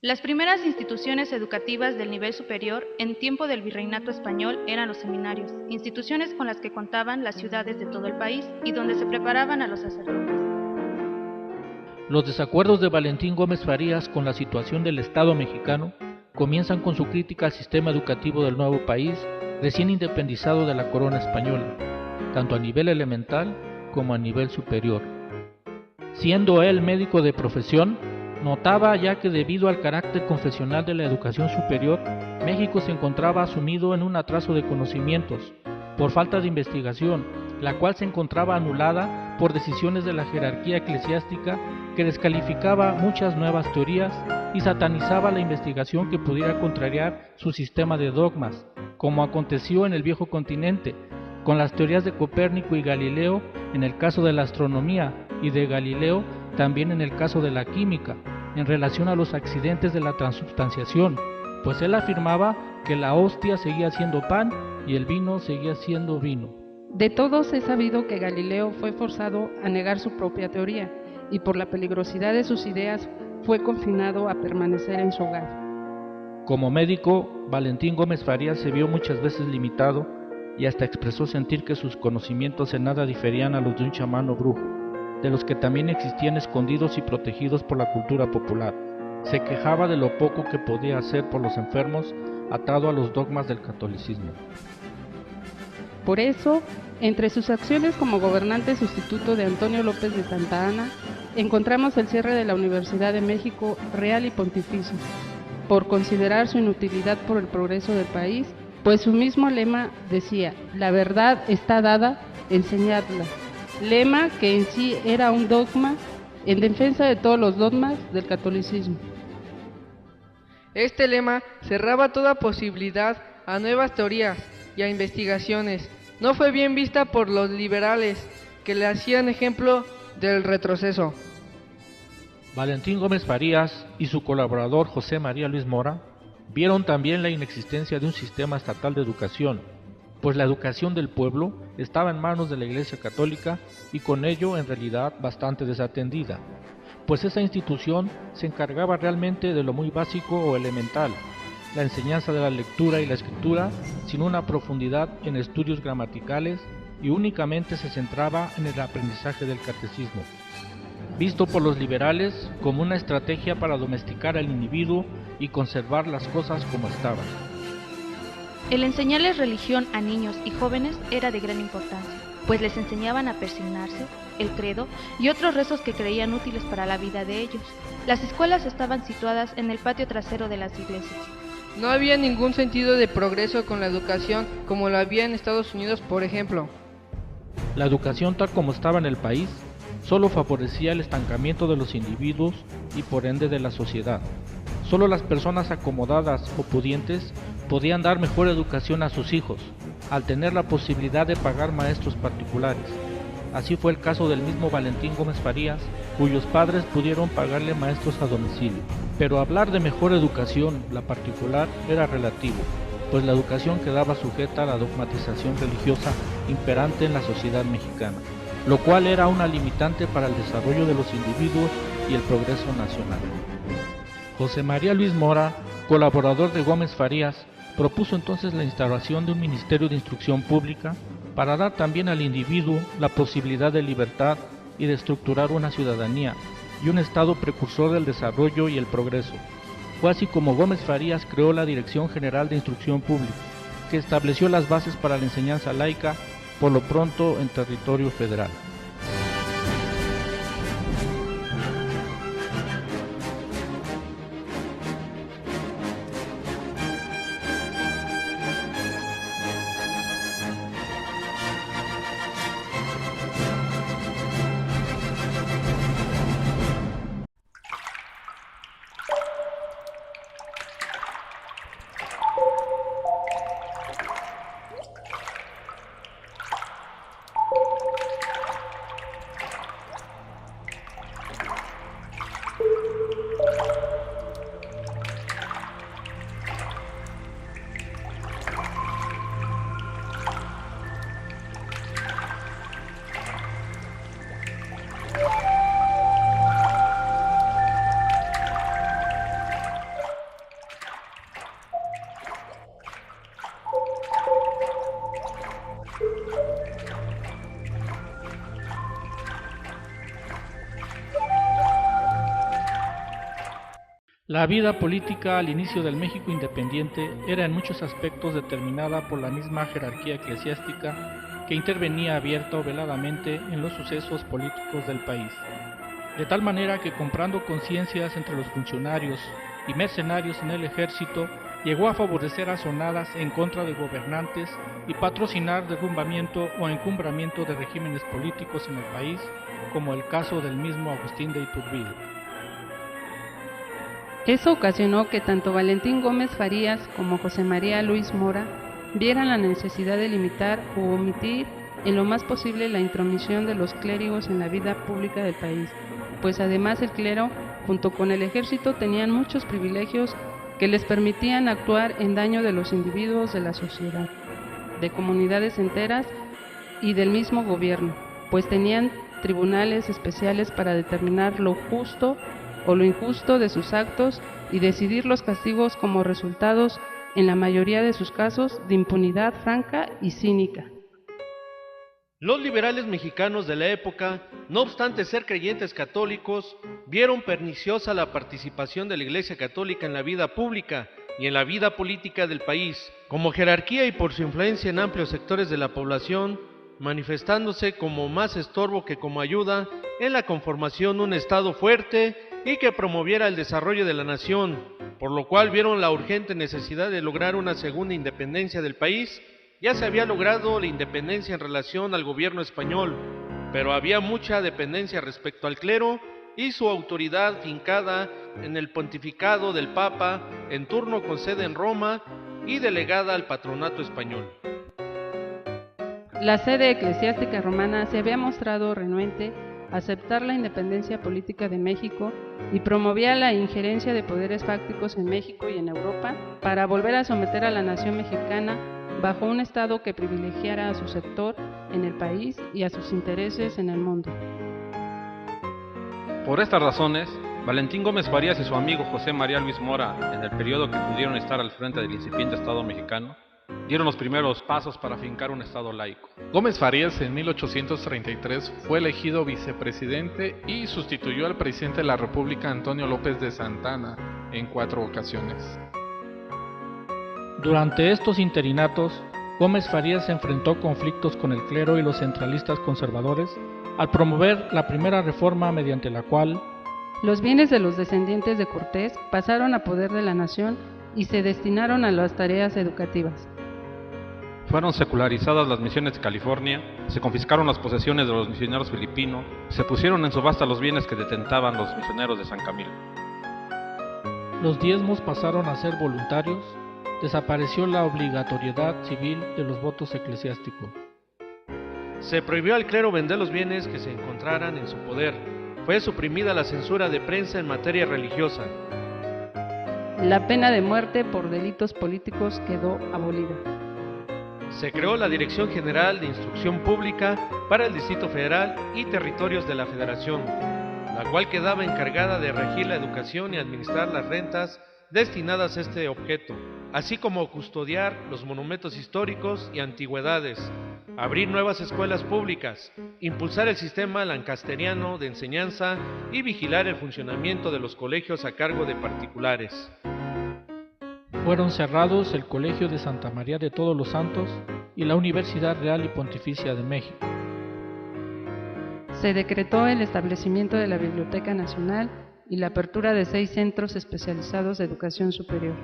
Las primeras instituciones educativas del nivel superior en tiempo del virreinato español eran los seminarios, instituciones con las que contaban las ciudades de todo el país y donde se preparaban a los sacerdotes. Los desacuerdos de Valentín Gómez Farías con la situación del Estado mexicano comienzan con su crítica al sistema educativo del nuevo país recién independizado de la corona española, tanto a nivel elemental como a nivel superior. Siendo él médico de profesión, notaba ya que debido al carácter confesional de la educación superior, México se encontraba sumido en un atraso de conocimientos, por falta de investigación, la cual se encontraba anulada por decisiones de la jerarquía eclesiástica que descalificaba muchas nuevas teorías y satanizaba la investigación que pudiera contrariar su sistema de dogmas, como aconteció en el viejo continente, con las teorías de Copérnico y Galileo en el caso de la astronomía y de Galileo también en el caso de la química, en relación a los accidentes de la transubstanciación, pues él afirmaba que la hostia seguía siendo pan y el vino seguía siendo vino. De todos es sabido que Galileo fue forzado a negar su propia teoría y por la peligrosidad de sus ideas fue confinado a permanecer en su hogar. Como médico, Valentín Gómez Farías se vio muchas veces limitado y hasta expresó sentir que sus conocimientos en nada diferían a los de un chamán o brujo, de los que también existían escondidos y protegidos por la cultura popular. Se quejaba de lo poco que podía hacer por los enfermos, atado a los dogmas del catolicismo. Por eso, entre sus acciones como gobernante sustituto de Antonio López de Santa Anna, encontramos el cierre de la Universidad de México Real y Pontificio, por considerar su inutilidad por el progreso del país, pues su mismo lema decía: la verdad está dada, enseñadla. Lema que en sí era un dogma en defensa de todos los dogmas del catolicismo. Este lema cerraba toda posibilidad a nuevas teorías y a investigaciones. No fue bien vista por los liberales, que le hacían ejemplo del retroceso. Valentín Gómez Farías y su colaborador José María Luis Mora vieron también la inexistencia de un sistema estatal de educación, pues la educación del pueblo estaba en manos de la Iglesia Católica y con ello en realidad bastante desatendida, pues esa institución se encargaba realmente de lo muy básico o elemental, la enseñanza de la lectura y la escritura, sin una profundidad en estudios gramaticales y únicamente se centraba en el aprendizaje del catecismo, visto por los liberales como una estrategia para domesticar al individuo y conservar las cosas como estaban. El enseñarles religión a niños y jóvenes era de gran importancia, pues les enseñaban a persignarse, el credo y otros rezos que creían útiles para la vida de ellos. Las escuelas estaban situadas en el patio trasero de las iglesias. No había ningún sentido de progreso con la educación como lo había en Estados Unidos, por ejemplo. La educación tal como estaba en el país solo favorecía el estancamiento de los individuos y por ende de la sociedad. Solo las personas acomodadas o pudientes podían dar mejor educación a sus hijos, al tener la posibilidad de pagar maestros particulares. Así fue el caso del mismo Valentín Gómez Farías, cuyos padres pudieron pagarle maestros a domicilio. Pero hablar de mejor educación, la particular, era relativo, pues la educación quedaba sujeta a la dogmatización religiosa imperante en la sociedad mexicana, lo cual era una limitante para el desarrollo de los individuos y el progreso nacional. José María Luis Mora, colaborador de Gómez Farías, propuso entonces la instauración de un Ministerio de Instrucción Pública para dar también al individuo la posibilidad de libertad y de estructurar una ciudadanía y un Estado precursor del desarrollo y el progreso. Fue así como Gómez Farías creó la Dirección General de Instrucción Pública, que estableció las bases para la enseñanza laica, por lo pronto en territorio federal. La vida política al inicio del México independiente era en muchos aspectos determinada por la misma jerarquía eclesiástica que intervenía abierta o veladamente en los sucesos políticos del país, de tal manera que comprando conciencias entre los funcionarios y mercenarios en el ejército, llegó a favorecer azonadas en contra de gobernantes y patrocinar derrumbamiento o encumbramiento de regímenes políticos en el país, como el caso del mismo Agustín de Iturbide. Eso ocasionó que tanto Valentín Gómez Farías como José María Luis Mora vieran la necesidad de limitar o omitir en lo más posible la intromisión de los clérigos en la vida pública del país, pues además el clero, junto con el ejército, tenían muchos privilegios que les permitían actuar en daño de los individuos de la sociedad, de comunidades enteras y del mismo gobierno, pues tenían tribunales especiales para determinar lo justo o lo injusto de sus actos y decidir los castigos como resultados, en la mayoría de sus casos, de impunidad franca y cínica. Los liberales mexicanos de la época, no obstante ser creyentes católicos, vieron perniciosa la participación de la Iglesia Católica en la vida pública y en la vida política del país, como jerarquía y por su influencia en amplios sectores de la población, manifestándose como más estorbo que como ayuda en la conformación de un Estado fuerte y que promoviera el desarrollo de la nación, por lo cual vieron la urgente necesidad de lograr una segunda independencia del país. Ya se había logrado la independencia en relación al gobierno español, pero había mucha dependencia respecto al clero y su autoridad fincada en el pontificado del Papa, en turno con sede en Roma y delegada al patronato español. La sede eclesiástica romana se había mostrado renuente a aceptar la independencia política de México y promovía la injerencia de poderes fácticos en México y en Europa para volver a someter a la nación mexicana bajo un Estado que privilegiara a su sector en el país y a sus intereses en el mundo. Por estas razones, Valentín Gómez Farías y su amigo José María Luis Mora, en el periodo que pudieron estar al frente del incipiente Estado mexicano, dieron los primeros pasos para fincar un Estado laico. Gómez Farías en 1833 fue elegido vicepresidente y sustituyó al presidente de la República, Antonio López de Santa Anna, en 4 ocasiones. Durante estos interinatos, Gómez Farías enfrentó conflictos con el clero y los centralistas conservadores al promover la primera reforma mediante la cual los bienes de los descendientes de Cortés pasaron a poder de la nación y se destinaron a las tareas educativas. Fueron secularizadas las misiones de California, se confiscaron las posesiones de los misioneros filipinos, se pusieron en subasta los bienes que detentaban los misioneros de San Camilo. Los diezmos pasaron a ser voluntarios, desapareció la obligatoriedad civil de los votos eclesiásticos. Se prohibió al clero vender los bienes que se encontraran en su poder. Fue suprimida la censura de prensa en materia religiosa. La pena de muerte por delitos políticos quedó abolida. Se creó la Dirección General de Instrucción Pública para el Distrito Federal y territorios de la Federación, la cual quedaba encargada de regir la educación y administrar las rentas destinadas a este objeto, así como custodiar los monumentos históricos y antigüedades, abrir nuevas escuelas públicas, impulsar el sistema lancasteriano de enseñanza y vigilar el funcionamiento de los colegios a cargo de particulares. Fueron cerrados el Colegio de Santa María de Todos los Santos y la Universidad Real y Pontificia de México. Se decretó el establecimiento de la Biblioteca Nacional y la apertura de 6 centros especializados de educación superior.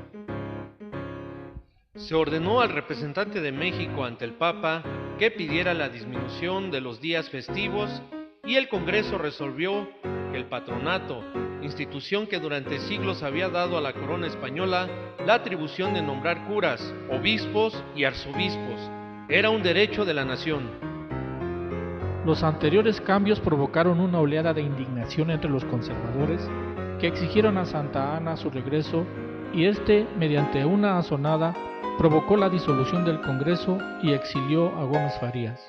Se ordenó al representante de México ante el Papa que pidiera la disminución de los días festivos y el Congreso resolvió que el patronato, institución que durante siglos había dado a la corona española la atribución de nombrar curas, obispos y arzobispos, era un derecho de la nación. Los anteriores cambios provocaron una oleada de indignación entre los conservadores que exigieron a Santa Anna su regreso y mediante una azonada, provocó la disolución del Congreso y exilió a Gómez Farías.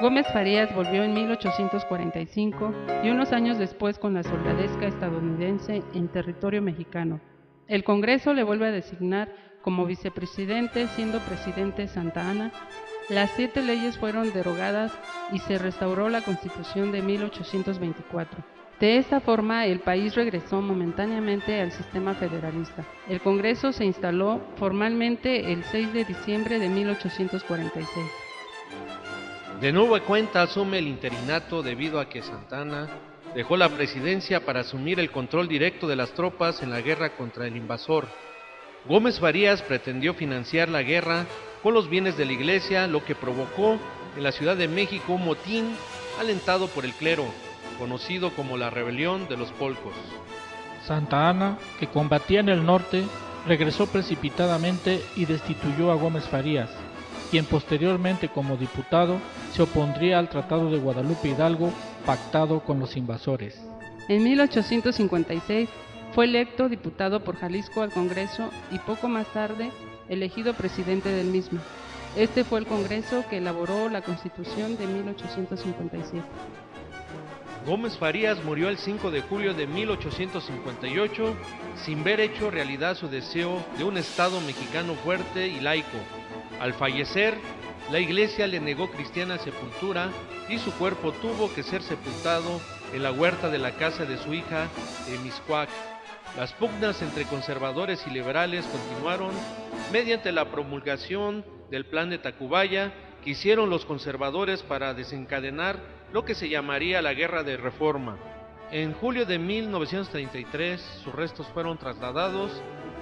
Gómez Farías volvió en 1845 y unos años después con la soldadesca estadounidense en territorio mexicano. El Congreso le vuelve a designar como vicepresidente, siendo presidente Santa Anna. Las 7 leyes fueron derogadas y se restauró la Constitución de 1824, De esta forma, el país regresó momentáneamente al sistema federalista. El Congreso se instaló formalmente el 6 de diciembre de 1846. De nueva cuenta asume el interinato debido a que Santa Anna dejó la presidencia para asumir el control directo de las tropas en la guerra contra el invasor. Gómez Farías pretendió financiar la guerra con los bienes de la iglesia, lo que provocó en la Ciudad de México un motín alentado por el clero, conocido como la Rebelión de los Polcos. Santa Anna, que combatía en el norte, regresó precipitadamente y destituyó a Gómez Farías, quien posteriormente como diputado se opondría al Tratado de Guadalupe Hidalgo pactado con los invasores. En 1856 fue electo diputado por Jalisco al Congreso y poco más tarde elegido presidente del mismo. Este fue el Congreso que elaboró la Constitución de 1857. Gómez Farías murió el 5 de julio de 1858 sin ver hecho realidad su deseo de un Estado mexicano fuerte y laico. Al fallecer, la iglesia le negó cristiana sepultura y su cuerpo tuvo que ser sepultado en la huerta de la casa de su hija en Mixcoac. Las pugnas entre conservadores y liberales continuaron mediante la promulgación del Plan de Tacubaya que hicieron los conservadores para desencadenar lo que se llamaría la Guerra de Reforma. En julio de 1933, sus restos fueron trasladados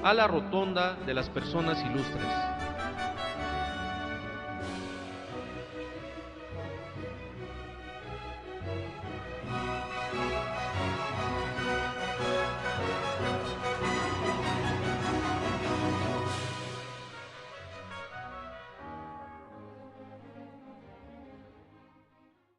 a la Rotonda de las Personas Ilustres.